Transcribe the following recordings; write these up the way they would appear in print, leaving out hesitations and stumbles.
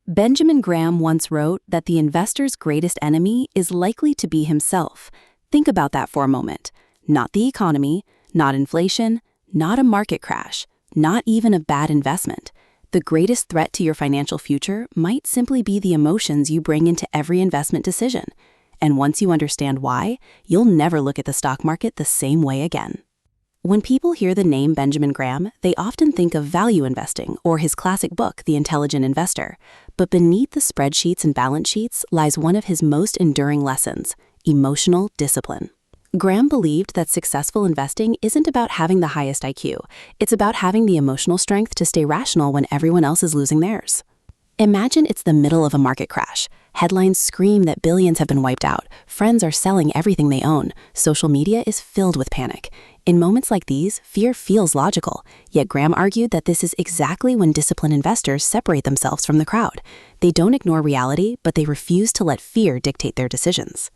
Benjamin Graham once wrote that the investor's greatest enemy is likely to be himself. Think about that for a moment. Not the economy, not inflation, not a market crash, not even a bad investment. The greatest threat to your financial future might simply be the emotions you bring into every investment decision. And once you understand why, you'll never look at the stock market the same way again. When people hear the name Benjamin Graham, they often think of value investing or his classic book, The Intelligent Investor. But beneath the spreadsheets and balance sheets lies one of his most enduring lessons: emotional discipline. Graham believed that successful investing isn't about having the highest IQ. It's about having the emotional strength to stay rational when everyone else is losing theirs. Imagine it's the middle of a market crash. Headlines scream that billions have been wiped out. Friends are selling everything they own. Social media is filled with panic. In moments like these, fear feels logical. Yet Graham argued that this is exactly when disciplined investors separate themselves from the crowd. They don't ignore reality, but they refuse to let fear dictate their decisions.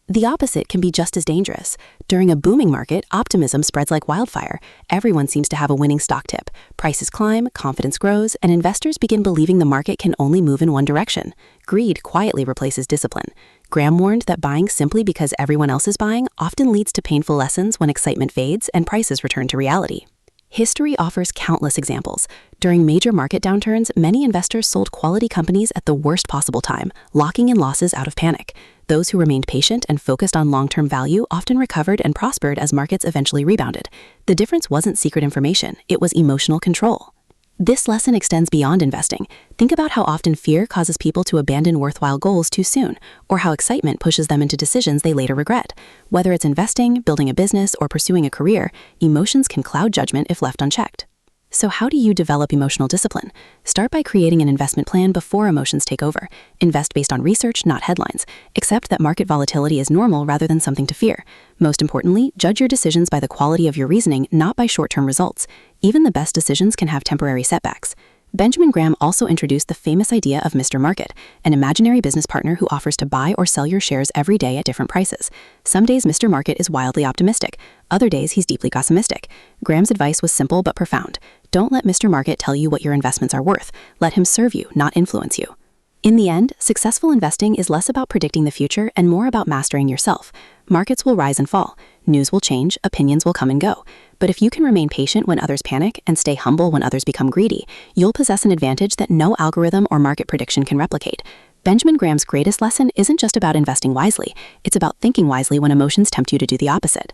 The opposite can be just as dangerous. During a booming market, optimism spreads like wildfire. Everyone seems to have a winning stock tip. Prices climb, confidence grows, and investors begin believing the market can only move in one direction. Greed quietly replaces discipline. Graham warned that buying simply because everyone else is buying often leads to painful lessons when excitement fades and prices return to reality. History offers countless examples. During major market downturns, many investors sold quality companies at the worst possible time, locking in losses out of panic. Those who remained patient and focused on long-term value often recovered and prospered as markets eventually rebounded. The difference wasn't secret information, it was emotional control. This lesson extends beyond investing. Think about how often fear causes people to abandon worthwhile goals too soon, or how excitement pushes them into decisions they later regret. Whether it's investing, building a business, or pursuing a career, emotions can cloud judgment if left unchecked. So how do you develop emotional discipline? Start by creating an investment plan before emotions take over. Invest based on research, not headlines. Accept that market volatility is normal rather than something to fear. Most importantly, judge your decisions by the quality of your reasoning, not by short-term results. Even the best decisions can have temporary setbacks. Benjamin Graham also introduced the famous idea of Mr. Market, an imaginary business partner who offers to buy or sell your shares every day at different prices. Some days Mr. Market is wildly optimistic. Other days he's deeply pessimistic. Graham's advice was simple but profound. Don't let Mr. Market tell you what your investments are worth. Let him serve you, not influence you. In the end, successful investing is less about predicting the future and more about mastering yourself. Markets will rise and fall. News will change, opinions will come and go. But if you can remain patient when others panic and stay humble when others become greedy, you'll possess an advantage that no algorithm or market prediction can replicate. Benjamin Graham's greatest lesson isn't just about investing wisely. It's about thinking wisely when emotions tempt you to do the opposite.